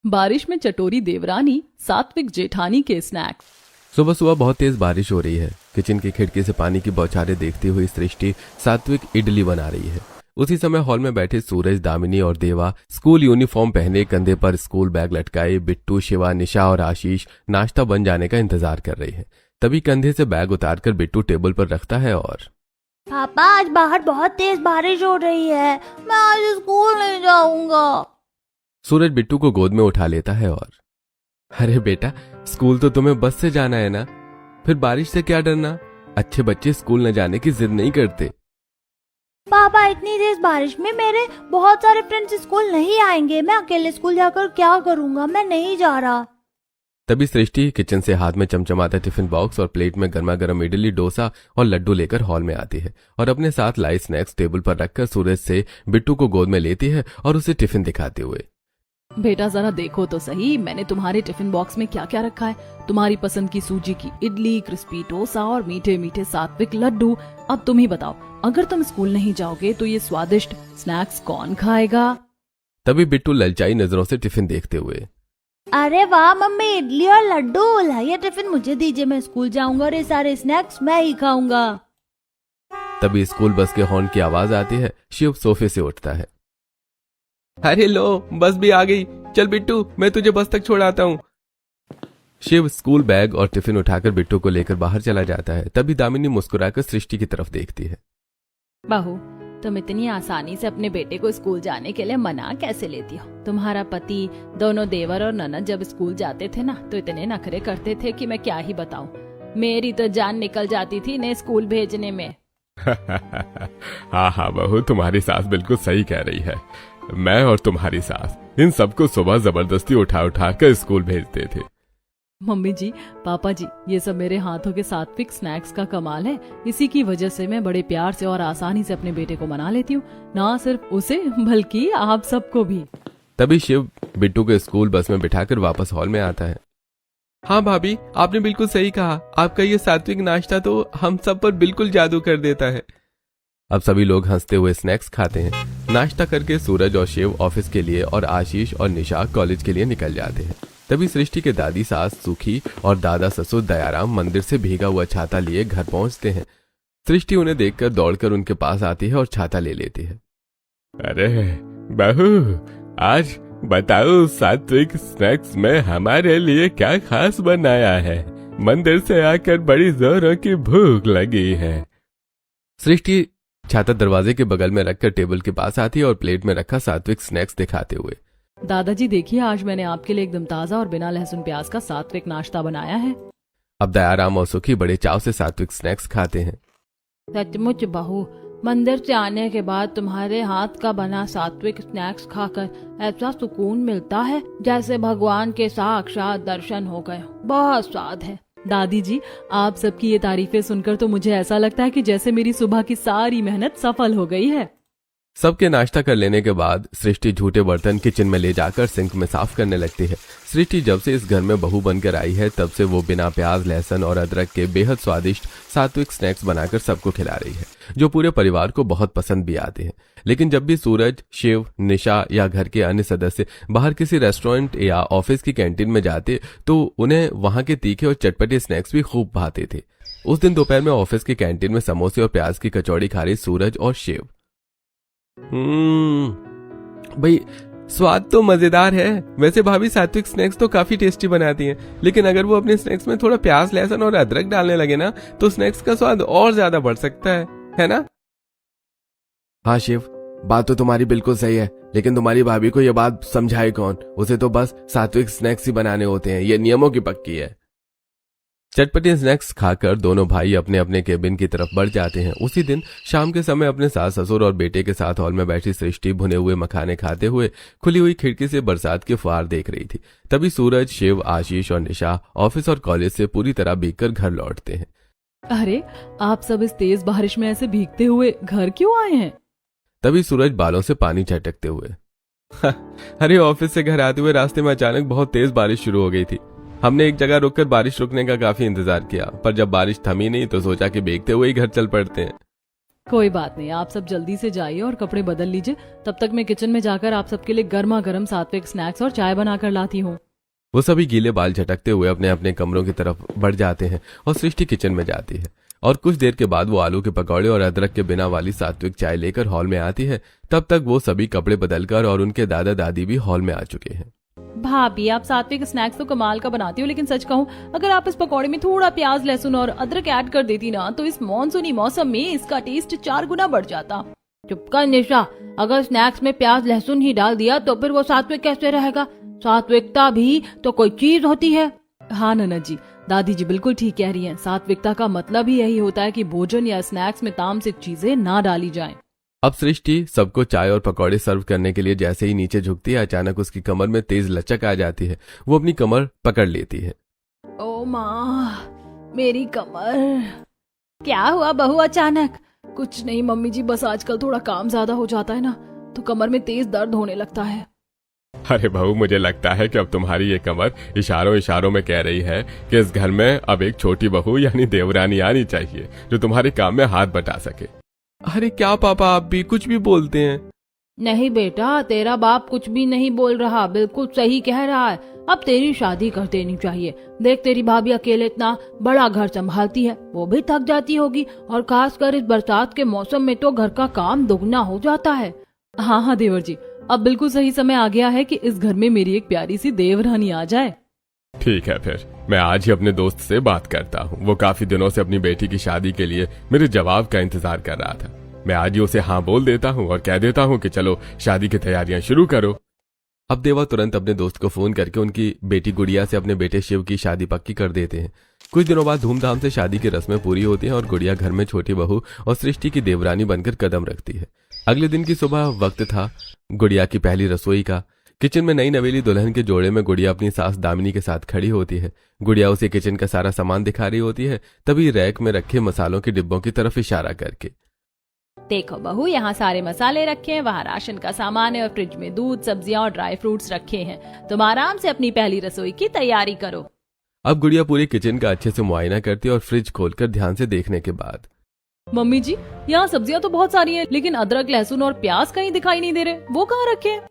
बारिश में चटोरी देवरानी, सात्विक जेठानी के स्नैक्स। सुबह सुबह बहुत तेज बारिश हो रही है। किचन की खिड़की से पानी की बौछारें देखती हुई सृष्टि सात्विक इडली बना रही है। उसी समय हॉल में बैठे सूरज, दामिनी और देवा स्कूल यूनिफॉर्म पहने, कंधे पर स्कूल बैग लटकाए बिट्टू, शिवा, निशा और आशीष नाश्ता बन जाने का इंतजार कर रही है। तभी कंधे से बैग उतारकर बिट्टू टेबल पर रखता है और पापा, आज बाहर बहुत तेज बारिश हो रही है, मैं आज स्कूल नहीं जाऊंगा। सूरज बिट्टू को गोद में उठा लेता है और अरे बेटा, स्कूल तो तुम्हें बस से जाना है ना, फिर बारिश से क्या डरना। अच्छे बच्चे स्कूल न जाने की जिद नहीं करते। पापा, इतनी तेज बारिश में मेरे बहुत सारे फ्रेंड्स स्कूल नहीं आएंगे, मैं अकेले स्कूल जाकर क्या करूंगा, मैं नहीं जा रहा। तभी सृष्टि किचन से हाथ में चमचमाता टिफिन बॉक्स और प्लेट में गर्मा गर्म इडली, डोसा और लड्डू लेकर हॉल में आती है और अपने साथ लाई स्नैक्स टेबल पर रखकर सूरज से बिट्टू को गोद में लेती है और उसे टिफिन दिखाते हुए, बेटा जरा देखो तो सही, मैंने तुम्हारे टिफिन बॉक्स में क्या क्या रखा है। तुम्हारी पसंद की सूजी की इडली, क्रिस्पी डोसा और मीठे मीठे सात्विक लड्डू। अब तुम ही बताओ, अगर तुम स्कूल नहीं जाओगे तो ये स्वादिष्ट स्नैक्स कौन खाएगा। तभी बिट्टू ललचाई नजरों से टिफिन देखते हुए, अरे वाह मम्मी, इडली और लड्डू लाइए, टिफिन मुझे दीजिए, मैं स्कूल जाऊंगा और ये सारे स्नैक्स मैं ही खाऊंगा। तभी स्कूल बस के हॉर्न की आवाज आती है। शिव सोफे से उठता है। अरे लो, बस भी आ गई, चल बिट्टू, मैं तुझे बस तक छोड़ाता हूँ। शिव स्कूल बैग और टिफिन उठाकर बिट्टू को लेकर बाहर चला जाता है। तभी दामिनी मुस्कुराकर सृष्टि की तरफ देखती है। बहू, तुम इतनी आसानी से अपने बेटे को स्कूल जाने के लिए मना कैसे लेती हो। तुम्हारा पति, दोनों देवर और ननद जब स्कूल जाते थे ना तो इतने नखरे करते थे कि मैं क्या ही बताऊं। मेरी तो जान निकल जाती थी इन्हें स्कूल भेजने में। हाँ बहू, तुम्हारी सास बिल्कुल सही कह रही है। मैं और तुम्हारी सास इन सबको सुबह जबरदस्ती उठा उठा कर स्कूल भेजते थे। मम्मी जी, पापा जी, ये सब मेरे हाथों के सात्विक स्नैक्स का कमाल है। इसी की वजह से मैं बड़े प्यार से और आसानी से अपने बेटे को मना लेती हूँ, ना सिर्फ उसे बल्कि आप सबको भी। तभी शिव बिट्टू को स्कूल बस में बिठाकर वापस हॉल में आता है। हाँ भाभी, आपने बिल्कुल सही कहा, आपका ये सात्विक नाश्ता तो हम सब पर बिल्कुल जादू कर देता है। अब सभी लोग हंसते हुए स्नैक्स खाते हैं। नाश्ता करके सूरज और शिव ऑफिस के लिए और आशीष और निशा कॉलेज के लिए निकल जाते हैं। तभी सृष्टि के दादी सास सुखी और दादा ससुर दयाराम मंदिर से भीगा हुआ छाता लिए घर पहुंचते हैं। सृष्टि उन्हें देखकर दौड़कर उनके पास आती है और छाता ले लेती है। अरे बहू, आज बताओ सात्विक स्नैक्स में हमारे लिए क्या खास बनाया है। मंदिर से आकर बड़ी जोरों की भूख लगी है। सृष्टि छाता दरवाजे के बगल में रखकर टेबल के पास आती है और प्लेट में रखा सात्विक स्नैक्स दिखाते हुए, दादाजी देखिए, आज मैंने आपके लिए एकदम ताजा और बिना लहसुन प्याज का सात्विक नाश्ता बनाया है। अब दयाराम और सुखी बड़े चाव से सात्विक स्नैक्स खाते हैं। सचमुच बहू, मंदिर से आने के बाद तुम्हारे हाथ का बना सात्विक स्नैक्स खाकर ऐसा सुकून मिलता है जैसे भगवान के साक्षात दर्शन हो गए। बहुत स्वाद है। दादी जी, आप सबकी ये तारीफें सुनकर तो मुझे ऐसा लगता है कि जैसे मेरी सुबह की सारी मेहनत सफल हो गई है। सबके नाश्ता कर लेने के बाद सृष्टि झूठे बर्तन किचन में ले जाकर सिंक में साफ करने लगती है। सृष्टि जब से इस घर में बहू बनकर आई है तब से वो बिना प्याज, लहसुन और अदरक के बेहद स्वादिष्ट सात्विक स्नैक्स बनाकर सबको खिला रही है, जो पूरे परिवार को बहुत पसंद भी आते हैं। लेकिन जब भी सूरज, शिव, निशा या घर के अन्य सदस्य बाहर किसी रेस्टोरेंट या ऑफिस की कैंटीन में जाते तो उन्हें वहां के तीखे और चटपटे स्नैक्स भी खूब भाते थे। उस दिन दोपहर में ऑफिस की कैंटीन में समोसे और प्याज की कचौड़ी खा रही सूरज और शिव। भाई, स्वाद तो मजेदार है। वैसे भाभी सात्विक स्नैक्स तो काफी टेस्टी बनाती हैं, लेकिन अगर वो अपने स्नैक्स में थोड़ा प्याज, लहसुन और अदरक डालने लगे ना तो स्नैक्स का स्वाद और ज्यादा बढ़ सकता है ना? हाँ शिव, बात तो तुम्हारी बिल्कुल सही है, लेकिन तुम्हारी भाभी को ये बात समझाए कौन? उसे तो बस सात्विक स्नैक्स ही बनाने होते हैं, ये नियमों की पक्की है। चटपटे स्नैक्स खाकर दोनों भाई अपने अपने केबिन की तरफ बढ़ जाते हैं। उसी दिन शाम के समय अपने सास ससुर और बेटे के साथ हॉल में बैठी सृष्टि भुने हुए मखाने खाते हुए खुली हुई खिड़की से बरसात की फुहार देख रही थी। तभी सूरज, शिव, आशीष और निशा ऑफिस और कॉलेज से पूरी तरह भीगकर घर लौटते हैं। अरे, आप सब इस तेज बारिश में ऐसे भीगते हुए घर क्यों आए हैं? तभी सूरज बालों से पानी झटकते हुए, अरे ऑफिस से घर आते हुए रास्ते में अचानक बहुत तेज बारिश शुरू हो गई थी। हमने एक जगह रुककर बारिश रुकने का काफी इंतजार किया, पर जब बारिश थमी नहीं तो सोचा कि भीगते हुए ही घर चल पड़ते हैं। कोई बात नहीं, आप सब जल्दी से जाइए और कपड़े बदल लीजिए। तब तक मैं किचन में जाकर आप सबके लिए गर्मा गर्म सात्विक स्नैक्स और चाय बनाकर लाती हूँ। वो सभी गीले बाल झटकते हुए अपने अपने कमरों की तरफ बढ़ जाते हैं और सृष्टि किचन में जाती है। और कुछ देर के बाद वो आलू के पकौड़े और अदरक के बिना वाली सात्विक चाय लेकर हॉल में आती है। तब तक वो सभी कपड़े बदलकर और उनके दादा दादी भी हॉल में आ चुके हैं। भाभी, आप सात्विक स्नैक्स तो कमाल का बनाती हो, लेकिन सच कहूँ, अगर आप इस पकौड़े में थोड़ा प्याज, लहसुन और अदरक ऐड कर देती ना, तो इस मॉनसूनी मौसम में इसका टेस्ट 4 गुना बढ़ जाता। चुप कर निशा, अगर स्नैक्स में प्याज लहसुन ही डाल दिया तो फिर वो सात्विक कैसे रहेगा? सात्विकता भी तो कोई चीज होती है। हाँ ननद जी, दादी जी बिल्कुल ठीक कह रही हैं। सात्विकता का मतलब ही यही होता है कि भोजन या स्नैक्स में तामसिक चीजें ना डाली जाएं। अब सृष्टि सबको चाय और पकौड़े सर्व करने के लिए जैसे ही नीचे झुकती है, अचानक उसकी कमर में तेज लचक आ जाती है। वो अपनी कमर पकड़ लेती है। ओ माँ, मेरी कमर। क्या हुआ बहू अचानक? कुछ नहीं मम्मी जी, बस आजकल थोड़ा काम ज्यादा हो जाता है ना, तो कमर में तेज दर्द होने लगता है। अरे बहू, मुझे लगता है कि अब तुम्हारी ये कमर इशारों इशारों में कह रही है कि इस घर में अब एक छोटी बहू यानी देवरानी आनी चाहिए जो तुम्हारे काम में हाथ बटा सके। अरे क्या पापा, आप भी कुछ भी बोलते हैं। नहीं बेटा, तेरा बाप कुछ भी नहीं बोल रहा, बिल्कुल सही कह रहा है। अब तेरी शादी कर देनी चाहिए। देख, तेरी भाभी अकेले इतना बड़ा घर संभालती है, वो भी थक जाती होगी, और खासकर इस बरसात के मौसम में तो घर का काम दोगुना हो जाता है। हाँ हाँ देवर जी, अब बिल्कुल सही समय आ गया है कि इस घर में मेरी एक प्यारी सी देवरानी आ जाए। ठीक है, फिर मैं आज ही अपने दोस्त से बात करता हूँ। वो काफी दिनों से अपनी बेटी की शादी के लिए मेरे जवाब का इंतजार कर रहा था। मैं आज ही उसे हाँ बोल देता हूँ और कह देता हूँ कि चलो शादी की तैयारियां शुरू करो। अब देवा तुरंत अपने दोस्त को फोन करके उनकी बेटी गुड़िया से अपने बेटे शिव की शादी पक्की कर देते हैं। कुछ दिनों बाद धूमधाम से शादी की रस्में पूरी होती हैं और गुड़िया घर में छोटी बहू और सृष्टि की देवरानी बनकर कदम रखती है। अगले दिन की सुबह वक्त था गुड़िया की पहली रसोई का। किचन में नई नवेली दुल्हन के जोड़े में गुड़िया अपनी सास दामिनी के साथ खड़ी होती है। गुड़िया उसे किचन का सारा सामान दिखा रही होती है, तभी रैक में रखे मसालों के डिब्बों की तरफ इशारा करके, देखो बहू, यहाँ सारे मसाले रखे हैं, वहाँ राशन का सामान है और फ्रिज में दूध, सब्जियाँ और ड्राई फ्रूट्स रखे हैं। तुम आराम से अपनी पहली रसोई की तैयारी करो। अब गुड़िया पूरी किचन का अच्छे से मुआयना करती है और फ्रिज खोलकर ध्यान से देखने के बाद, मम्मी जी, यहाँ सब्जियाँ तो बहुत सारी हैं, लेकिन अदरक, लहसुन और प्याज कहीं दिखाई नहीं दे रहे, वो कहाँ रखे हैं?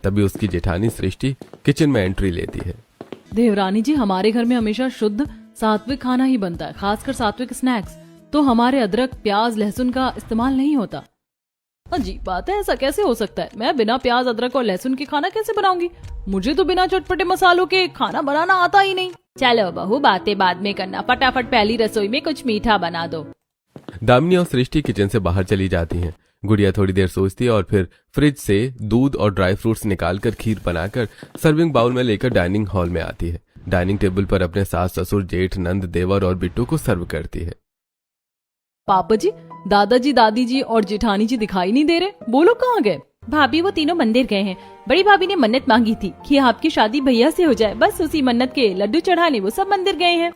तभी उसकी जेठानी सृष्टि किचन में एंट्री लेती है। देवरानी जी, हमारे घर में हमेशा शुद्ध सात्विक खाना ही बनता है, खासकर सात्विक स्नैक्स। तो हमारे अदरक, प्याज, लहसुन का इस्तेमाल नहीं होता। अजीब बात है, ऐसा कैसे हो सकता है? मैं बिना प्याज, अदरक और लहसुन के खाना कैसे बनाऊंगी? मुझे तो बिना चटपटे मसालों के खाना बनाना आता ही नहीं। चलो बहू, बातें बाद में करना, फटाफट पहली रसोई में कुछ मीठा बना दो। दामिनी और सृष्टि किचन से बाहर चली जाती हैं। गुड़िया थोड़ी देर सोचती है और फिर फ्रिज से दूध और ड्राई फ्रूट्स निकालकर खीर बनाकर सर्विंग बाउल में लेकर डाइनिंग हॉल में आती है। डाइनिंग टेबल पर अपने सास, ससुर, जेठ, नंद, देवर और बिट्टू को सर्व करती है। पापा जी, दादाजी, दादी जी और जेठानी जी दिखाई नहीं दे रहे, बोलो कहाँ गए? भाभी, वो तीनों मंदिर गए हैं। बड़ी भाभी ने मन्नत मांगी थी कि आपकी शादी भैया से हो जाए, बस उसी मन्नत के लड्डू चढ़ाने वो सब मंदिर गए हैं।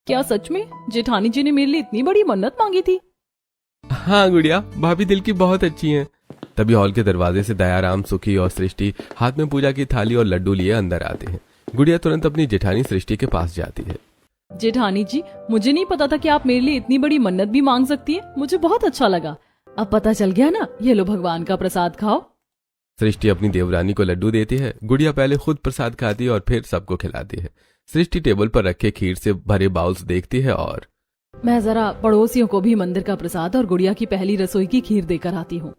क्या सच में जेठानी जी ने मेरे लिए इतनी बड़ी मन्नत मांगी थी? हाँ गुड़िया, भाभी दिल की बहुत अच्छी हैं। तभी हॉल के दरवाजे से दयाराम, सुखी और सृष्टि हाथ में पूजा की थाली और लड्डू लिए अंदर आते हैं। गुड़िया तुरंत अपनी जेठानी सृष्टि के पास जाती है। जेठानी जी, मुझे नहीं पता था कि आप मेरे लिए इतनी बड़ी मन्नत भी मांग सकती है। मुझे बहुत अच्छा लगा, अब पता चल गया ना। ये लो भगवान का प्रसाद खाओ। सृष्टि अपनी देवरानी को लड्डू देती है। गुड़िया पहले खुद प्रसाद खाती है और फिर सबको खिलाती है। सृष्टि टेबल पर रखे खीर से भरे बाउल्स देखती है और मैं जरा पड़ोसियों को भी मंदिर का प्रसाद और गुड़िया की पहली रसोई की खीर देकर आती हूँ।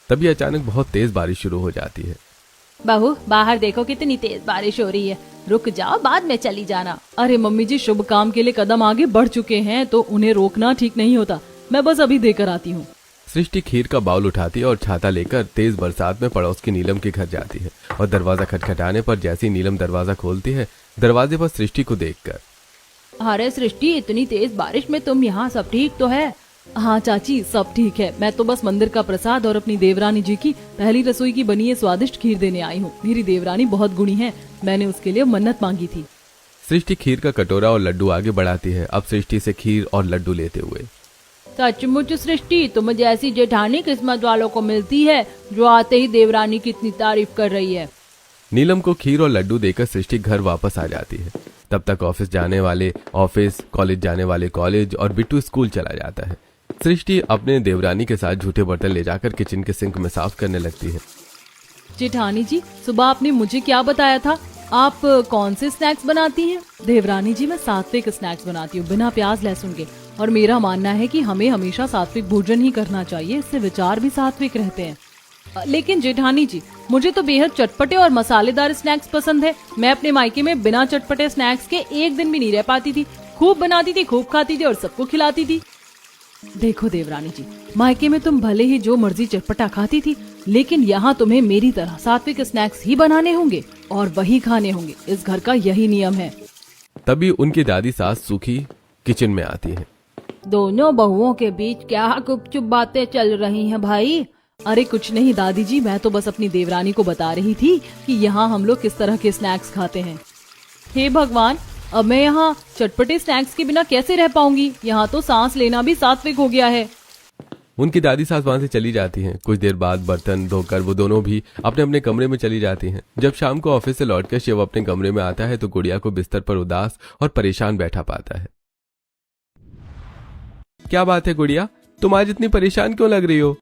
तभी अचानक बहुत तेज बारिश शुरू हो जाती है। बहू, बाहर देखो कितनी तेज बारिश हो रही है, रुक जाओ, बाद में चली जाना। अरे मम्मी जी, शुभ काम के लिए कदम आगे बढ़ चुके हैं तो उन्हें रोकना ठीक नहीं होता। मैं बस अभी देकर आती हूँ। सृष्टि खीर का बाउल उठाती है और छाता लेकर तेज बरसात में पड़ोस की नीलम के घर जाती है और दरवाजा खटखटाने पर जैसे ही नीलम दरवाजा खोलती है, दरवाजे पर सृष्टि को देखकर, अरे सृष्टि, इतनी तेज बारिश में तुम यहाँ, सब ठीक तो है? हाँ चाची, सब ठीक है। मैं तो बस मंदिर का प्रसाद और अपनी देवरानी जी की पहली रसोई की बनी है स्वादिष्ट खीर देने आई हूँ। मेरी देवरानी बहुत गुणी है, मैंने उसके लिए मन्नत मांगी थी। सृष्टि खीर का कटोरा और लड्डू आगे बढ़ाती है, अब सृष्टि से खीर और लड्डू लेते हुए। सचमुच सृष्टि, तुम जैसी जेठानी किस्मत वालों को मिलती है जो आते ही देवरानी की इतनी तारीफ कर रही है। नीलम को खीर और लड्डू देकर सृष्टि घर वापस आ जाती है। तब तक ऑफिस जाने वाले ऑफिस, कॉलेज जाने वाले कॉलेज और बिट्टू स्कूल चला जाता है। सृष्टि अपने देवरानी के साथ झूठे बर्तन ले जाकर किचन के सिंक में साफ करने लगती है। जेठानी जी, सुबह आपने मुझे क्या बताया था? आप कौन से स्नैक्स बनाती हैं? देवरानी जी, मैं सात्विक स्नैक्स बनाती हूँ, बिना प्याज लहसुन के। और मेरा मानना है कि हमें हमेशा सात्विक भोजन ही करना चाहिए, इससे विचार भी सात्विक रहते हैं। लेकिन जेठानी जी, मुझे तो बेहद चटपटे और मसालेदार स्नैक्स पसंद है। मैं अपने मायके में बिना चटपटे स्नैक्स के एक दिन भी नहीं रह पाती थी। खूब बनाती थी, खूब खाती थी और सबको खिलाती थी। देखो देवरानी जी, मायके में तुम भले ही जो मर्जी चटपटा खाती थी, लेकिन यहाँ तुम्हें मेरी तरह सात्विक स्नैक्स ही बनाने होंगे और वही खाने होंगे। इस घर का यही नियम है। तभी उनकी दादी सास सूखी किचन में आती है। दोनों बहुओं के बीच क्या गुपचुप बातें चल रही हैं भाई? अरे कुछ नहीं दादी जी, मैं तो बस अपनी देवरानी को बता रही थी कि यहाँ हम लोग किस तरह के स्नैक्स खाते हैं। हे भगवान, अब मैं यहाँ चटपटे स्नैक्स के बिना कैसे रह पाऊंगी? यहाँ तो सांस लेना भी सात्विक हो गया है। उनकी दादी सास वहां से चली जाती हैं। कुछ देर बाद बर्तन धोकर वो दोनों भी अपने अपने कमरे में चली जाती हैं। जब शाम को ऑफिस से लौटकर शिव अपने कमरे में आता है तो गुड़िया को बिस्तर पर उदास और परेशान बैठा पाता है। क्या बात है गुड़िया, तुम आज इतनी परेशान क्यों लग रही हो?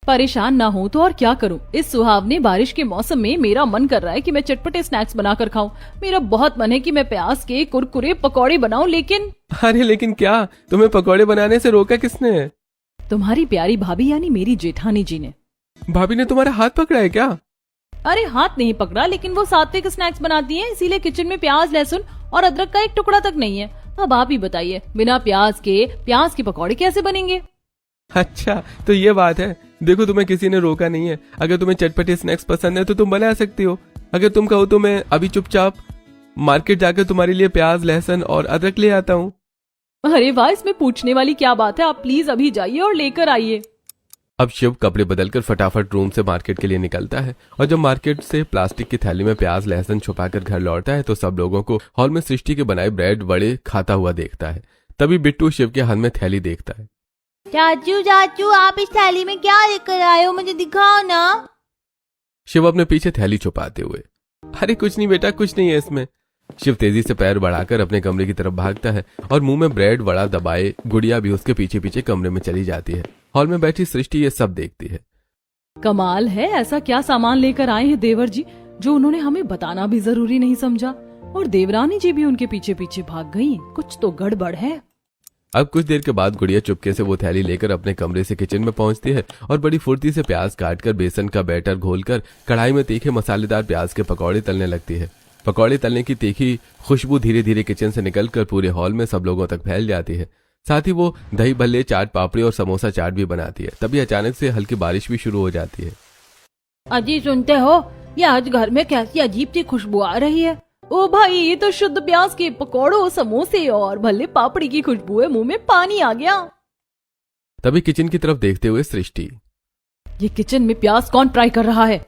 परेशान ना हो तो और क्या करूं? इस सुहावने बारिश के मौसम में मेरा मन कर रहा है कि मैं चटपटे स्नैक्स बनाकर खाऊं। मेरा बहुत मन है कि मैं प्याज के कुरकुरे पकौड़े बनाऊं, लेकिन अरे लेकिन क्या, तुम्हें पकौड़े बनाने से रोका किसने? तुम्हारी प्यारी भाभी यानी मेरी जेठानी जी ने। भाभी ने तुम्हारा हाथ पकड़ा है क्या? अरे हाथ नहीं पकड़ा, लेकिन वो सात्विक स्नैक्स बनाती हैं, इसीलिए किचन में प्याज लहसुन और अदरक का एक टुकड़ा तक नहीं है। अब आप ही बताइए, बिना प्याज के पकौड़े कैसे बनेंगे? अच्छा तो ये बात है। देखो तुम्हें किसी ने रोका नहीं है। अगर तुम्हें चटपटे स्नैक्स पसंद है तो तुम बना सकती हो। अगर तुम कहो तो मैं अभी चुपचाप मार्केट जाकर तुम्हारे लिए प्याज लहसुन और अदरक ले आता हूँ। अरे वाह, इसमें पूछने वाली क्या बात है? आप प्लीज अभी जाइए और लेकर आइए। अब शिव कपड़े बदलकर फटाफट रूम से मार्केट के लिए निकलता है और जब मार्केट से प्लास्टिक की थैली में प्याज लहसुन छुपाकर घर लौटता है तो सब लोगों को हॉल में सृष्टि के बनाए ब्रेड वड़े खाता हुआ देखता है। तभी बिट्टू शिव के हाथ में थैली देखता है। चाचू चाचू, आप इस थैली में क्या लेकर आए हो? मुझे दिखाओ ना। शिव अपने पीछे थैली छुपाते हुए, अरे कुछ नहीं बेटा, कुछ नहीं है इसमें। शिव तेजी से पैर बढ़ाकर अपने कमरे की तरफ भागता है और मुंह में ब्रेड वड़ा दबाए गुड़िया भी उसके पीछे पीछे कमरे में चली जाती है। हॉल में बैठी सृष्टि ये सब देखती है। कमाल है, ऐसा क्या सामान लेकर आए हैं देवर जी जो उन्होंने हमें बताना भी जरूरी नहीं समझा? और देवरानी जी भी उनके पीछे पीछे भाग गई। कुछ तो गड़बड़ है। अब कुछ देर के बाद गुड़िया चुपके से वो थैली लेकर अपने कमरे से किचन में पहुंचती है और बड़ी फुर्ती से प्याज काटकर बेसन का बैटर घोलकर कढ़ाई में तीखे मसालेदार प्याज के पकौड़े तलने लगती है। पकौड़े तलने की तीखी खुशबू धीरे धीरे किचन से निकलकर पूरे हॉल में सब लोगों तक फैल जाती है। साथ ही वो दही भल्ले, चाट पापड़ी और समोसा चाट भी बनाती है। तभी अचानक से हल्की बारिश भी शुरू हो जाती है। अजी सुनते हो, ये आज घर में कैसी अजीब सी खुशबू आ रही है। ओ भाई, ये तो शुद्ध प्याज के पकौड़ों, समोसे और भल्ले पापड़ी की खुशबू है। मुंह में पानी आ गया। तभी किचन की तरफ देखते हुए सृष्टि, ये किचन में प्याज कौन ट्राई कर रहा है?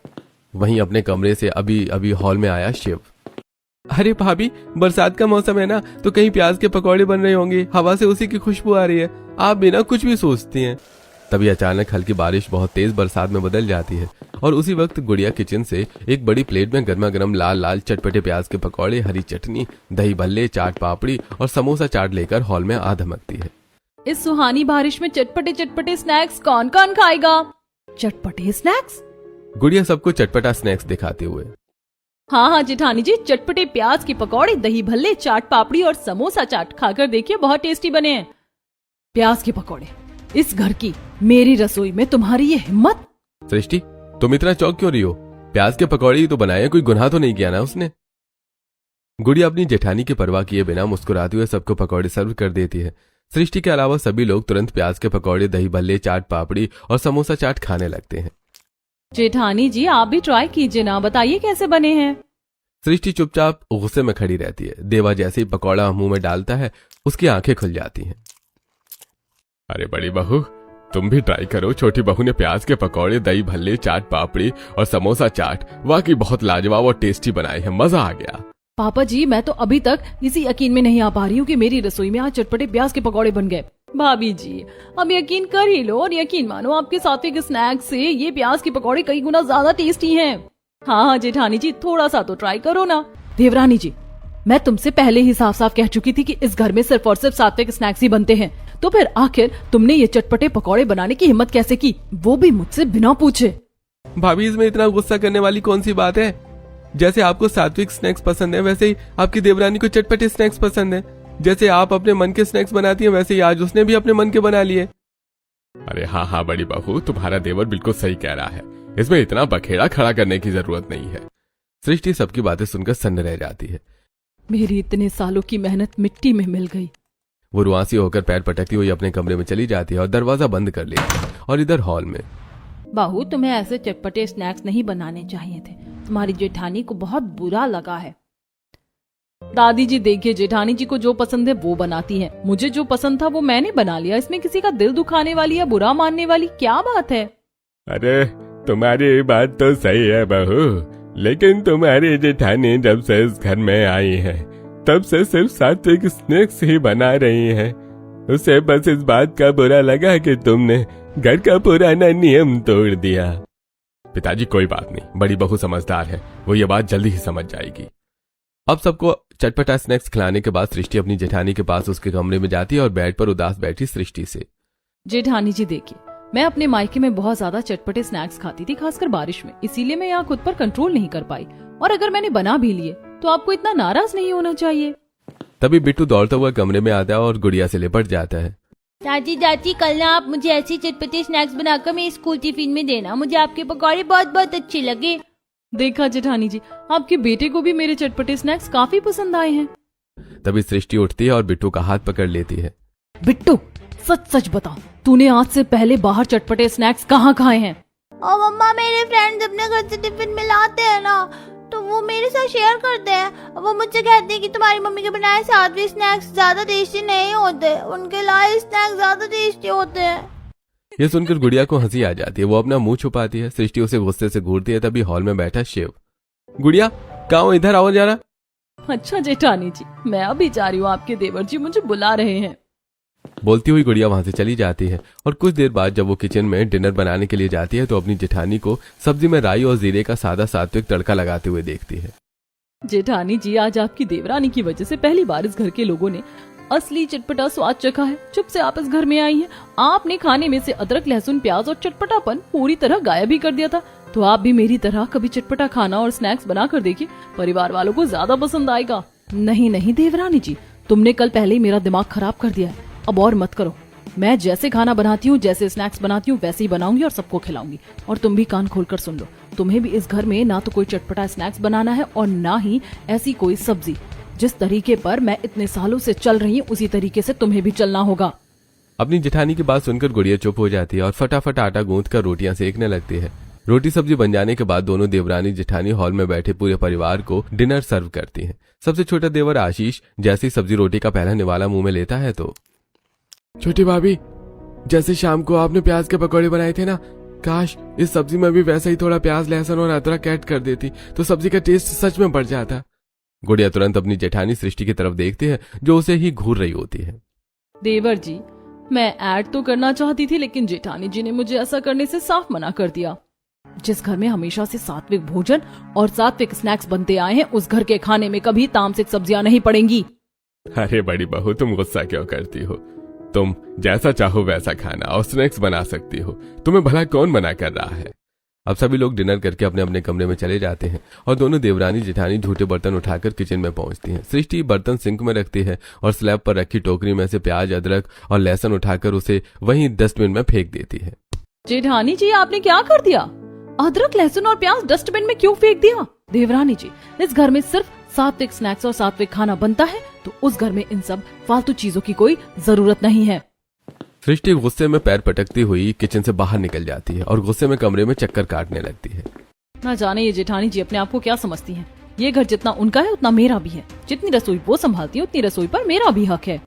वहीं अपने कमरे से अभी अभी हॉल में आया शिव। अरे भाभी, बरसात का मौसम है ना, तो कहीं प्याज के पकौड़े बन रहे होंगे, हवा से उसी की खुशबू आ रही है। आप बिना कुछ भी सोचती हैं। तभी अचानक हल्की बारिश बहुत तेज बरसात में बदल जाती है और उसी वक्त गुड़िया किचन से एक बड़ी प्लेट में गर्मा गर्म लाल लाल चटपटे प्याज के पकौड़े, हरी चटनी, दही भल्ले, चाट पापड़ी और समोसा चाट लेकर हॉल में आ धमकती है। इस सुहानी बारिश में चटपटे चटपटे स्नैक्स कौन कौन खाएगा? चटपटे स्नैक्स? गुड़िया सबको चटपटा स्नैक्स दिखाते हुए, हाँ हाँ जेठानी जी, चटपटे प्याज के पकौड़े, दही भल्ले, चाट पापड़ी और समोसा चाट खाकर देखिए, बहुत टेस्टी बने हैं। प्याज के पकौड़े, इस घर की मेरी रसोई में तुम्हारी ये हिम्मत? सृष्टि, तुम इतना चौंक क्यों रही हो? प्याज के पकौड़े ही तो बनाए, कोई गुनाह तो नहीं किया ना उसने। गुड़िया अपनी जेठानी की परवाह किए बिना मुस्कुराते हुए सबको पकौड़े सर्व कर देती है। सृष्टि के अलावा सभी लोग तुरंत प्याज के पकौड़े, दही भल्ले, चाट पापड़ी और समोसा चाट खाने लगते हैं। जेठानी जी, आप भी ट्राई कीजिए ना, बताइए कैसे बने हैं। सृष्टि चुपचाप गुस्से में खड़ी रहती है। देवा जैसे ही पकौड़ा मुंह में डालता है उसकी आंखें खुल जाती हैं। अरे बड़ी बहू, तुम भी ट्राई करो। छोटी बहू ने प्याज के पकौड़े, दही भल्ले, चाट पापड़ी और समोसा चाट वाकई बहुत लाजवाब और टेस्टी बनाए हैं, मजा आ गया। पापा जी, मैं तो अभी तक इसी यकीन में नहीं आ पा रही हूँ कि मेरी रसोई में आज चटपटे प्याज के पकौड़े बन गए। भाभी जी, अब यकीन कर ही लो और यकीन मानो, आपके सात्विक स्नैक्स से ये प्याज के पकौड़े कई गुना ज्यादा टेस्टी हैं। हाँ हाँ जेठानी जी, थोड़ा सा तो ट्राई करो ना। देवरानी जी, मैं तुमसे पहले ही साफ साफ कह चुकी थी कि इस घर में सिर्फ और सिर्फ सात्विक स्नैक्स ही बनते हैं। तो फिर आखिर तुमने ये चटपटे पकौड़े बनाने की हिम्मत कैसे की, वो भी मुझसे बिना पूछे? भाभी इसमें इतना गुस्सा करने वाली कौन सी बात है? जैसे आपको सात्विक स्नैक्स पसंद है वैसे ही आपकी देवरानी को चटपटे स्नैक्स पसंद है। जैसे आप अपने मन के स्नैक्स बनाती हैं वैसे ही आज उसने भी अपने मन के बना लिए। अरे हाँ हाँ बड़ी बहू, तुम्हारा देवर बिल्कुल सही कह रहा है, इसमें इतना बखेड़ा खड़ा करने की जरूरत नहीं है। सृष्टि सबकी बातें सुनकर सन्न रह जाती है। मेरी इतने सालों की मेहनत मिट्टी में मिल गई। वो रुआंसी होकर पैर पटकती हुई अपने कमरे में चली जाती है और दरवाजा बंद कर लेती है। और इधर हॉल में, बहू तुम्हें ऐसे चटपटे स्नैक्स नहीं बनाने चाहिए थे, तुम्हारी जेठानी को बहुत बुरा लगा है। दादी जी देखिए, जेठानी जी को जो पसंद है वो बनाती है, मुझे जो पसंद था वो मैंने बना लिया, इसमें किसी का दिल दुखाने वाली या बुरा मानने वाली क्या बात है? अरे तुम्हारी बात तो सही है बहू, लेकिन तुम्हारी जेठानी जब से इस घर में आई है तब से सिर्फ सात्विक स्नैक्स ही बना रही है। उसे बस इस बात का बुरा लगा कि तुमने घर का पुराना नियम तोड़ दिया। पिताजी कोई बात नहीं, बड़ी बहू समझदार है, वो ये बात जल्दी ही समझ जाएगी। अब सबको चटपटा स्नैक्स खिलाने के बाद सृष्टि अपनी जेठानी के पास उसके कमरे में जाती है और बेड पर उदास बैठी सृष्टि से, जेठानी जी देखिए, मैं अपने मायके में बहुत ज्यादा चटपटे स्नैक्स खाती थी, खासकर बारिश में, इसीलिए मैं यहाँ खुद पर कंट्रोल नहीं कर पाई, और अगर मैंने बना भी लिए तो आपको इतना नाराज नहीं होना चाहिए। तभी बिट्टू दौड़ता हुआ कमरे में आता है और गुड़िया से लिपट जाता है। चाची चाची, कल ना आप मुझे ऐसी चटपटे स्नैक्स बनाकर मेरे स्कूल टिफिन में देना, मुझे आपके पकौड़े बहुत बहुत अच्छे लगे। देखा जेठानी जी, आपके बेटे को भी मेरे चटपटे स्नैक्स काफी पसंद आए हैं। तभी सृष्टि उठती है और बिट्टू का हाथ पकड़ लेती है। बिट्टू सच सच बता, तूने आज से पहले बाहर चटपटे स्नैक्स कहाँ खाए हैं? और मम्मा, मेरे फ्रेंड्स अपने घर से टिफिन में लाते हैं ना, तो वो मेरे साथ शेयर करते हैं। वो मुझसे कहते हैं कि तुम्हारी मम्मी के बनाए सात्विक स्नैक्स ज्यादा टेस्टी नहीं होते, उनके लाए स्नैक्स ज्यादा टेस्टी होते हैं। ये सुनकर गुड़िया को हंसी आ जाती है, वो अपना मुंह छुपाती है। सृष्टि उसे गुस्से से घूरती है। तभी हॉल में बैठा शिव, गुड़िया कहाँ हो, इधर आओ जरा। अच्छा जेठानी जी, मैं अभी जा रही हूँ, आपके देवर जी मुझे बुला रहे हैं। बोलती हुई गुड़िया वहां से चली जाती है। और कुछ देर बाद जब वो किचन में डिनर बनाने के लिए जाती है तो अपनी जेठानी को सब्जी में राई और जीरे का सादा सात्विक तड़का लगाते हुए देखती है। जेठानी जी, आज आपकी देवरानी की वजह से पहली बार इस घर के लोगों ने असली चटपटा स्वाद चखा है। जब से आप इस घर में आई हैं, आपने खाने में से अदरक, लहसुन, प्याज और चटपटापन पूरी तरह गायब ही कर दिया था। तो आप भी मेरी तरह कभी चटपटा खाना और स्नैक्स बना कर देखिए, परिवार वालों को ज्यादा पसंद आएगा। नहीं नहीं देवरानी जी, तुमने कल पहले ही मेरा दिमाग खराब कर दिया है, अब और मत करो। मैं जैसे खाना बनाती हूँ, जैसे स्नैक्स बनाती हूँ, वैसे ही बनाऊंगी और सबको खिलाऊंगी। और तुम भी कान खोलकर सुन लो, तुम्हें भी इस घर में ना तो कोई चटपटा स्नैक्स बनाना है और ना ही ऐसी कोई सब्जी। जिस तरीके पर मैं इतने सालों से चल रही हूँ उसी तरीके से तुम्हें भी चलना होगा। अपनी जेठानी की बात सुनकर गुड़िया चुप हो जाती है और फटाफट आटा गूंथ कर रोटियां सेकने लगती है। रोटी सब्जी बन जाने के बाद दोनों देवरानी जेठानी हॉल में बैठे पूरे परिवार को डिनर सर्व करती हैं। सबसे छोटा देवर आशीष जैसे ही सब्जी रोटी का पहला निवाला मुंह में लेता है तो, छोटी भाभी, जैसे शाम को आपने प्याज के पकौड़े बनाए थे ना, काश इस सब्जी में भी वैसा ही थोड़ा प्याज, लहसुन और अदरक ऐड कर देती तो सब्जी का टेस्ट सच में बढ़ जाता। गुड़िया तुरंत अपनी जेठानी सृष्टि की तरफ देखती है जो उसे ही घूर रही होती है। देवर जी, मैं ऐड तो करना चाहती थी, लेकिन जेठानी जी ने मुझे ऐसा करने से साफ मना कर दिया। जिस घर में हमेशा से सात्विक भोजन और सात्विक स्नैक्स बनते आए हैं, उस घर के खाने में कभी तामसिक सब्जियां नहीं पड़ेंगी। अरे बड़ी बहू, तुम गुस्सा क्यों करती हो? तुम जैसा चाहो वैसा खाना और स्नैक्स बना सकती हो, तुम्हें भला कौन मना कर रहा है? अब सभी लोग डिनर करके अपने अपने कमरे में चले जाते हैं और दोनों देवरानी जेठानी झूठे बर्तन उठाकर किचन में पहुंचती हैं। सृष्टि बर्तन सिंक में रखती है और स्लैब पर रखी टोकरी में से प्याज, अदरक और लहसुन उठाकर उसे वहीं डस्टबिन में फेंक देती है। जेठानी जी, आपने क्या कर दिया? अदरक, लहसुन और प्याज डस्टबिन में क्यों फेंक दिया? देवरानी जी, इस घर में सिर्फ सात्विक स्नैक्स और सात्विक खाना बनता है, तो उस घर में इन सब फालतू चीजों की कोई जरूरत नहीं है। सृष्टि गुस्से में पैर पटकती हुई किचन से बाहर निकल जाती है और गुस्से में कमरे में चक्कर काटने लगती है। ना जाने ये जेठानी जी अपने आप को क्या समझती हैं। ये घर जितना उनका है उतना मेरा भी है। जितनी रसोई वो संभालती है उतनी रसोई पर मेरा भी हक है।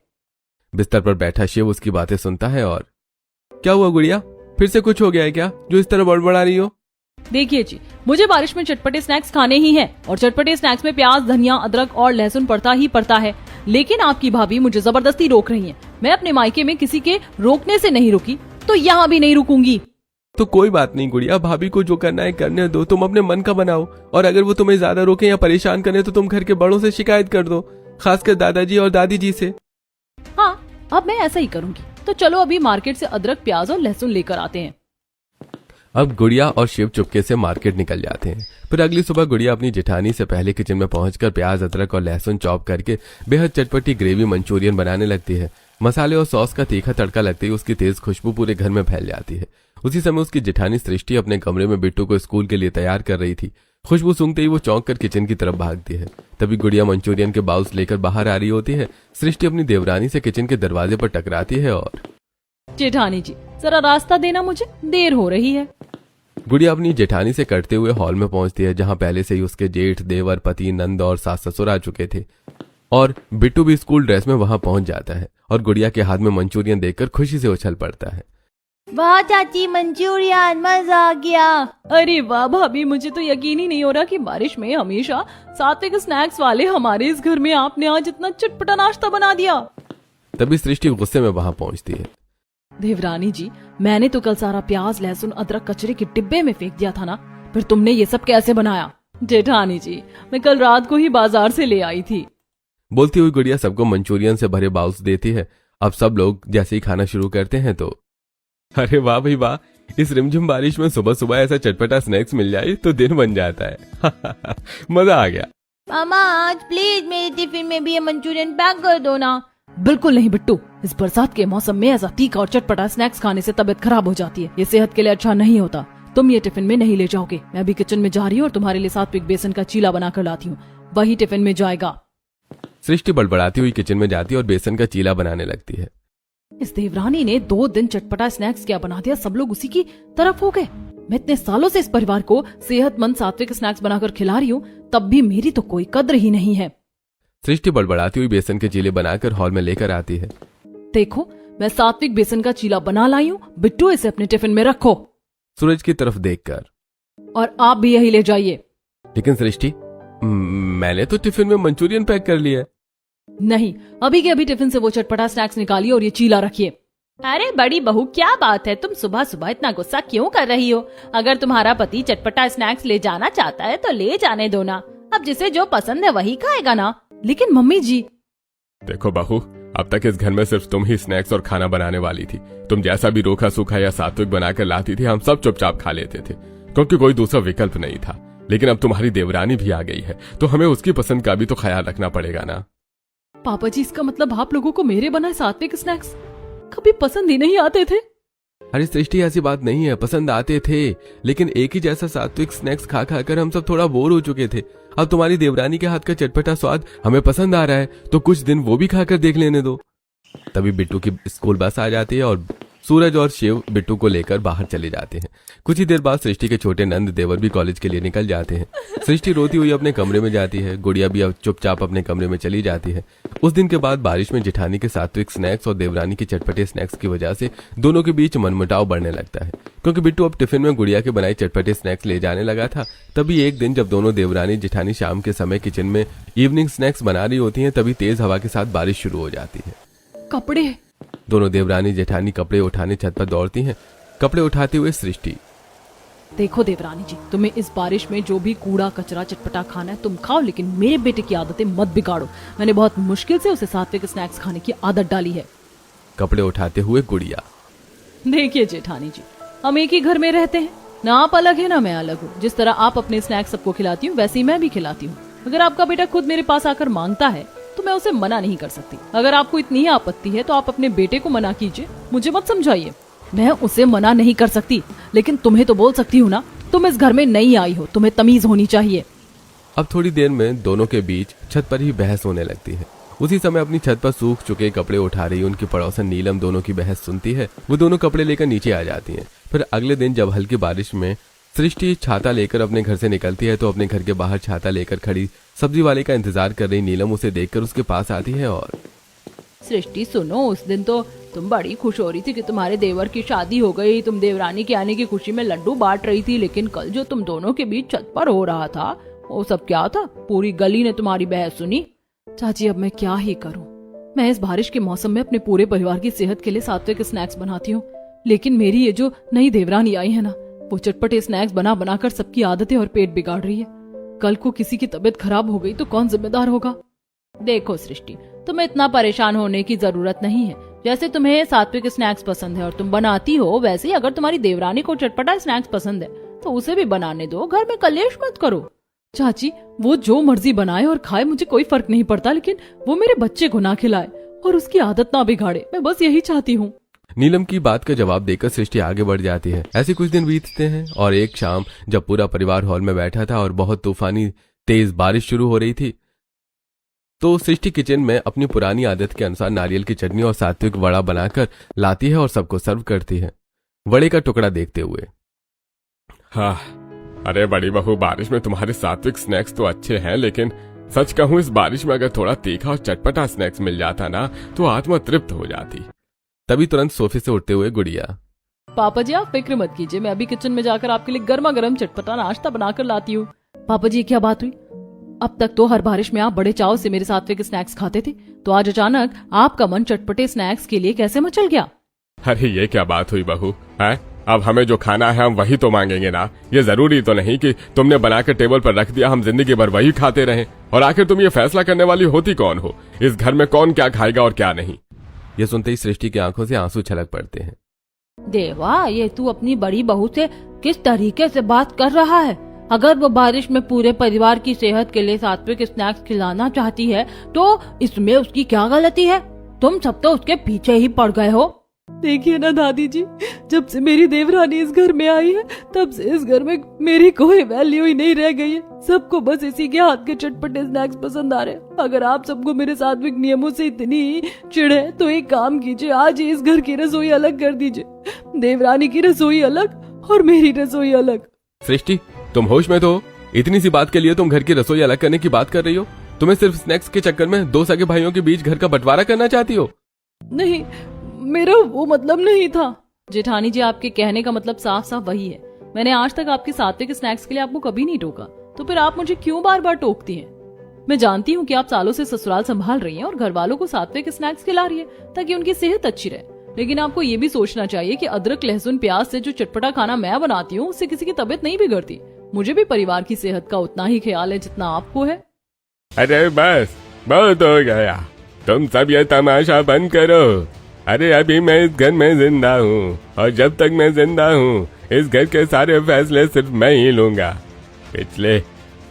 बिस्तर पर बैठा शिव उसकी बातें सुनता है और, क्या हुआ गुड़िया, फिर से कुछ हो गया है क्या जो इस तरह बड़बड़ा रही हो? देखिए जी, मुझे बारिश में चटपटे स्नैक्स खाने ही हैं और चटपटे स्नैक्स में प्याज, धनिया, अदरक और लहसुन पड़ता ही पड़ता है, लेकिन आपकी भाभी मुझे जबरदस्ती रोक रही है। मैं अपने मायके में किसी के रोकने से नहीं रुकी, तो यहाँ भी नहीं रुकूंगी। तो कोई बात नहीं गुड़िया, भाभी को जो करना है करने दो, तुम अपने मन का बनाओ। और अगर वो तुम्हें ज्यादा रोके या परेशान करे तो तुम घर के बड़ों से शिकायत कर दो, खासकर दादाजी और दादी जी से। हाँ, अब मैं ऐसा ही करूंगी। तो चलो अभी मार्केट से अदरक, प्याज और लहसुन लेकर आते हैं। अब गुड़िया और शिव चुपके से मार्केट निकल जाते हैं। फिर अगली सुबह गुड़िया अपनी जेठानी से पहले किचन में पहुंचकर प्याज, अदरक और लहसुन चॉप करके बेहद चटपटी ग्रेवी मंचूरियन बनाने लगती है। मसाले और सॉस का तीखा तड़का लगते ही उसकी तेज खुशबू पूरे घर में फैल जाती है। उसी समय उसकी जेठानी सृष्टि अपने कमरे में बिट्टू को स्कूल के लिए तैयार कर रही थी। खुशबू सूंघते ही वो चौंक कर किचन की तरफ भागती है। तभी गुड़िया मंचूरियन के बाउल्स लेकर बाहर आ रही होती है। सृष्टि अपनी देवरानी से किचन के दरवाजे पर टकराती है और जेठानी जी, जरा रास्ता देना, मुझे देर हो रही है। गुड़िया अपनी जेठानी से कटते हुए हॉल में पहुंचती है, जहां पहले से ही उसके जेठ, देवर, पति, नंद और सास ससुर आ चुके थे। और बिट्टू भी स्कूल ड्रेस में वहां पहुंच जाता है और गुड़िया के हाथ में मंचूरियन देखकर खुशी से उछल पड़ता है। वाह चाची, मंचूरियन, मजा आ गया। अरे वाह भाभी, मुझे तो यकीन ही नहीं हो रहा कि बारिश में हमेशा सात्विक स्नैक्स वाले हमारे इस घर में आपने आज इतना चटपटा नाश्ता बना दिया। तभी सृष्टि गुस्से में वहां पहुंचती है। देवरानी जी, मैंने तो कल सारा प्याज, लहसुन, अदरक कचरे के डिब्बे में फेंक दिया था ना, फिर तुमने ये सब कैसे बनाया? जेठानी जी, मैं कल रात को ही बाजार से ले आई थी। बोलती हुई गुड़िया सबको मंचूरियन से भरे बाउल्स देती है। अब सब लोग जैसे ही खाना शुरू करते हैं तो अरे वाह भाई वाह, इस रिमझिम बारिश में सुबह सुबह ऐसा चटपटा स्नैक्स मिल जाए तो दिन बन जाता है। मजा आ गया। मामा, आज प्लीज मेरे टिफिन में भी ये मंचूरियन पैक कर दो ना। बिल्कुल नहीं बिट्टू, इस बरसात के मौसम में ऐसा तीखा और चटपटा स्नैक्स खाने से तबीयत खराब हो जाती है। ये सेहत के लिए अच्छा नहीं होता। तुम ये टिफिन में नहीं ले जाओगे। मैं अभी किचन में जा रही हूँ और तुम्हारे लिए सात्विक बेसन का चीला बनाकर लाती हूँ, वही टिफिन में जाएगा। सृष्टि बड़बड़ाती हुई किचन में जाती है और बेसन का चीला बनाने लगती है। इस देवरानी ने 2 दिन चटपटा स्नैक्स क्या बना दिया, सब लोग उसी की तरफ हो गए। मैं इतने सालों से इस परिवार को सेहतमंद सात्विक स्नैक्स बनाकर खिला रही हूँ, तब भी मेरी तो कोई कद्र ही नहीं है। सृष्टि बड़बड़ाती हुई बेसन के चीले बनाकर हॉल में लेकर आती है। देखो, मैं सात्विक बेसन का चीला बना लाई हूँ, बिट्टू इसे अपने टिफिन में रखो। सूरज की तरफ देखकर, और आप भी यही ले जाइए। लेकिन सृष्टि, मैंने तो टिफिन में मंचूरियन पैक कर लिया है। नहीं, अभी के अभी टिफिन से वो चटपटा स्नैक्स निकालिए और ये चीला रखिए। अरे बड़ी बहू, क्या बात है, तुम सुबह सुबह इतना गुस्सा क्यों कर रही हो? अगर तुम्हारा पति चटपटा स्नैक्स ले जाना चाहता है तो ले जाने दो ना। अब जिसे जो पसंद है वही खाएगा ना। लेकिन मम्मी जी। देखो बहू, अब तक इस घर में सिर्फ तुम ही स्नैक्स और खाना बनाने वाली थी। तुम जैसा भी रोखा सूखा या सात्विक बनाकर लाती थी, हम सब चुपचाप खा लेते थे, क्योंकि कोई दूसरा विकल्प नहीं था। लेकिन अब तुम्हारी देवरानी भी आ गई है, तो हमें उसकी पसंद का भी तो ख्याल रखना पड़ेगा ना। पापा जी, इसका मतलब आप लोगों को मेरे बनाए सात्विक स्नैक्स कभी पसंद ही नहीं आते थे? अरे सृष्टि, ऐसी बात नहीं है, पसंद आते थे, लेकिन एक ही जैसा सात्विक स्नैक्स खा खा कर हम सब थोड़ा बोर हो चुके थे। अब तुम्हारी देवरानी के हाथ का चटपटा स्वाद हमें पसंद आ रहा है, तो कुछ दिन वो भी खाकर देख लेने दो। तभी बिट्टू की स्कूल बस आ जाती है और सूरज और शिव बिट्टू को लेकर बाहर चले जाते हैं। कुछ ही देर बाद सृष्टि के छोटे नंद देवर भी कॉलेज के लिए निकल जाते हैं। सृष्टि रोती हुई अपने कमरे में जाती है। गुड़िया भी अब चुपचाप अपने कमरे में चली जाती है। उस दिन के बाद बारिश में जेठानी के सात्विक स्नैक्स और देवरानी के चटपटे स्नैक्स की वजह से दोनों के बीच मनमुटाव बढ़ने लगता है, क्योंकि बिट्टू अब टिफिन में गुड़िया के बनाए चटपटे स्नैक्स ले जाने लगा था। तभी एक दिन जब दोनों देवरानी जेठानी शाम के समय किचन में इवनिंग स्नैक्स बना रही होती हैं, तभी तेज हवा के साथ बारिश शुरू हो जाती है। कपड़े। दोनों देवरानी जेठानी कपड़े उठाने छत पर दौड़ती हैं। कपड़े उठाते हुए सृष्टि, देखो देवरानी जी, तुम्हें इस बारिश में जो भी कूड़ा कचरा चटपटा खाना है तुम खाओ, लेकिन मेरे बेटे की आदतें मत बिगाड़ो। मैंने बहुत मुश्किल से उसे सात्विक स्नैक्स खाने की आदत डाली है। कपड़े उठाते हुए गुड़िया, देखिए जेठानी जी, हम एक ही घर में रहते हैं ना, आप अलग है ना मैं अलग हूँ। जिस तरह आप अपने स्नैक्स सबको खिलाती हूँ, वैसे ही मैं भी खिलाती हूँ। अगर आपका बेटा खुद मेरे पास आकर मांगता है तो मैं उसे मना नहीं कर सकती। अगर आपको इतनी ही आपत्ति है तो आप अपने बेटे को मना कीजिए, मुझे मत समझाइए। मैं उसे मना नहीं कर सकती, लेकिन तुम्हें तो बोल सकती हूँ ना। तुम इस घर में नई आई हो, तुम्हें तमीज होनी चाहिए। अब थोड़ी देर में दोनों के बीच छत पर ही बहस होने लगती है। उसी समय अपनी छत पर सूख चुके कपड़े उठा रही उनकी पड़ोसन नीलम दोनों की बहस सुनती है। वो दोनों कपड़े लेकर नीचे आ जाती हैं। फिर अगले दिन जब हल्की बारिश में सृष्टि छाता लेकर अपने घर से निकलती है, तो अपने घर के बाहर छाता लेकर खड़ी सब्जी वाले का इंतजार कर रही नीलम उसे देखकर उसके पास आती है और, सृष्टि सुनो, उस दिन तो तुम बड़ी खुश हो रही थी कि तुम्हारे देवर की शादी हो गई। तुम देवरानी के आने की खुशी में लड्डू बांट रही थी, लेकिन कल जो तुम दोनों के बीच छत पर हो रहा था वो सब क्या था? पूरी गली ने तुम्हारी बहस सुनी। चाची, अब मैं क्या ही करूं? मैं इस बारिश के मौसम में अपने पूरे परिवार की सेहत के लिए सात्विक स्नैक्स बनाती हूँ, लेकिन मेरी ये जो नई देवरानी आई है ना, वो चटपटे स्नैक्स बना बनाकर सबकी आदतें और पेट बिगाड़ रही है। कल को किसी की तबीयत खराब हो गई तो कौन जिम्मेदार होगा? देखो सृष्टि, तुम्हें इतना परेशान होने की जरूरत नहीं है। जैसे तुम्हें सात्विक स्नैक्स पसंद है और तुम बनाती हो, वैसे ही अगर तुम्हारी देवरानी को चटपटा स्नैक्स पसंद है तो उसे भी बनाने दो, घर में कलेश मत करो। चाची, वो जो मर्जी बनाए और खाए, मुझे कोई फर्क नहीं पड़ता, लेकिन वो मेरे बच्चे को ना खिलाए और उसकी आदत ना बिगाड़े, मैं बस यही चाहती हूँ। नीलम की बात का जवाब देकर सृष्टि आगे बढ़ जाती है। ऐसे कुछ दिन बीतते हैं और एक शाम जब पूरा परिवार हॉल में बैठा था और बहुत तूफानी तेज बारिश शुरू हो रही थी, तो सृष्टि किचन में अपनी पुरानी आदत के अनुसार नारियल की चटनी और सात्विक वड़ा बनाकर लाती है और सबको सर्व करती है, वड़े का टुकड़ा देखते हुए। हाँ, अरे बड़ी बहू, बारिश में तुम्हारे सात्विक स्नैक्स तो अच्छे हैं, लेकिन सच कहूँ इस बारिश में अगर थोड़ा तीखा और चटपटा स्नैक्स मिल जाता ना तो आत्मा तृप्त हो जाती। तभी तुरंत सोफे से उठते हुए गुड़िया, पापा जी आप फिक्र मत कीजिए, मैं अभी किचन में जाकर आपके लिए गर्मा गर्म चटपटा नाश्ता बनाकर लाती हूँ। पापा जी क्या बात हुई? अब तक तो हर बारिश में आप बड़े चाव से मेरे सात्विक स्नैक्स खाते थे, तो आज अचानक आपका मन चटपटे स्नैक्स के लिए कैसे मचल गया? अरे ये क्या बात हुई बहू, है? अब हमें जो खाना है हम वही तो मांगेंगे ना। ये जरूरी तो नहीं कि तुमने बनाकर टेबल पर रख दिया, हम जिंदगी भर वही खाते रहें। और आखिर तुम ये फैसला करने वाली होती कौन हो, इस घर में कौन क्या खाएगा और क्या नहीं? ये सुनते ही सृष्टि की आंखों से आंसू छलक पड़ते हैं। देवा, ये तू अपनी बड़ी बहू से किस तरीके से बात कर रहा है? अगर वो बारिश में पूरे परिवार की सेहत के लिए सात्विक स्नैक्स खिलाना चाहती है तो इसमें उसकी क्या गलती है? तुम सब तो उसके पीछे ही पड़ गए हो। देखिए ना दादी जी, जब से मेरी देवरानी इस घर में आई है तब से इस घर में मेरी कोई वैल्यू ही नहीं रह गई है। सबको बस इसी के हाथ के चटपटे स्नैक्स पसंद आ रहे हैं। अगर आप सबको मेरे सात्विक नियमों से इतनी चिढ़ है तो एक काम कीजिए, आज ही इस घर की रसोई अलग कर दीजिए। देवरानी की रसोई अलग और मेरी रसोई अलग। सृष्टि, तुम होश में तो हो? इतनी सी बात के लिए तुम घर की रसोई अलग करने की बात कर रही हो? तुम्हें सिर्फ स्नैक्स के चक्कर में दो सगे भाइयों के बीच घर का बंटवारा करना चाहती हो? नहीं, मेरा वो मतलब नहीं था। जेठानी जी, आपके कहने का मतलब साफ साफ वही है। मैंने आज तक आपके सात्विक स्नैक्स के लिए आपको कभी नहीं टोका, तो फिर आप मुझे क्यों बार बार टोकती हैं? मैं जानती हूँ कि आप सालों से ससुराल संभाल रही हैं और घर वालों को सात्विक स्नैक्स खिला रही है ताकि उनकी सेहत अच्छी रहे, लेकिन आपको ये भी सोचना चाहिए कि अदरक लहसुन प्याज से जो चटपटा खाना मैं बनाती हूँ उससे किसी की तबीयत नहीं बिगड़ती। मुझे भी परिवार की सेहत का उतना ही ख्याल है जितना आपको है। अरे बस, बहुत हो गया, तुम सब ये तमाशा बंद करो। अरे अभी मैं इस घर में जिंदा हूँ और जब तक मैं जिंदा हूँ इस घर के सारे फैसले सिर्फ मैं ही लूंगा। पिछले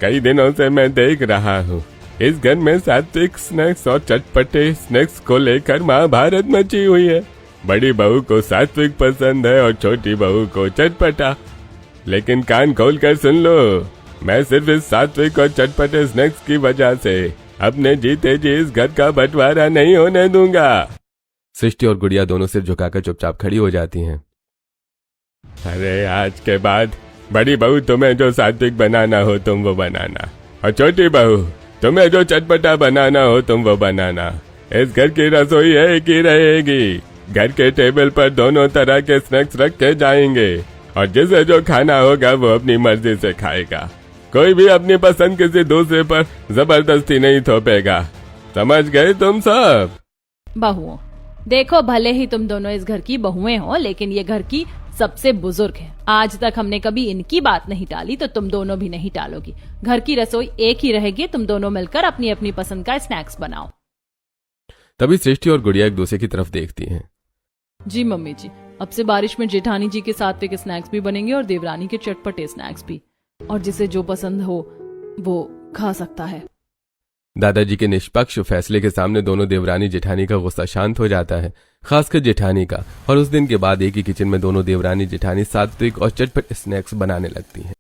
कई दिनों से मैं देख रहा हूँ इस घर में सात्विक स्नैक्स और चटपटे स्नैक्स को लेकर महाभारत मची हुई है। बड़ी बहू को सात्विक पसंद है और छोटी बहू को चटपटा। लेकिन कान खोल कर सुन लो, मैं सिर्फ इस सात्विक और चटपटे स्नैक्स की वजह से अपने जीते जी इस घर का बंटवारा नहीं होने दूंगा। सृष्टि और गुड़िया दोनों सिर झुकाकर चुपचाप खड़ी हो जाती हैं। अरे आज के बाद बड़ी बहू तुम्हें जो सात्विक बनाना हो तुम वो बनाना, और छोटी बहू तुम्हें जो चटपटा बनाना हो तुम वो बनाना। इस घर की रसोई एक ही रहेगी। घर के टेबल पर दोनों तरह के स्नैक्स रखे जाएंगे और जिसे जो खाना होगा वो अपनी मर्जी से खाएगा। कोई भी अपनी पसंद किसी दूसरे पर जबरदस्ती नहीं थोपेगा। समझ गए तुम सब? बहुओं, देखो, भले ही तुम दोनों इस घर की बहुएं हो, लेकिन ये घर की सबसे बुजुर्ग है। आज तक हमने कभी इनकी बात नहीं टाली, तो तुम दोनों भी नहीं टालोगी। घर की रसोई एक ही रहेगी। तुम दोनों मिलकर अपनी अपनी पसंद का स्नैक्स बनाओ। तभी सृष्टि और गुड़िया एक दूसरे की तरफ देखती हैं। जी मम्मी जी, अब से बारिश में जेठानी जी के सात्विक स्नैक्स भी बनेंगे और देवरानी के चटपटे स्नैक्स भी, और जिसे जो पसंद हो वो खा सकता है। दादाजी के निष्पक्ष फैसले के सामने दोनों देवरानी जेठानी का गुस्सा शांत हो जाता है, खासकर जेठानी का। और उस दिन के बाद एक ही किचन में दोनों देवरानी जेठानी सात्विक और चटपटे स्नैक्स बनाने लगती हैं।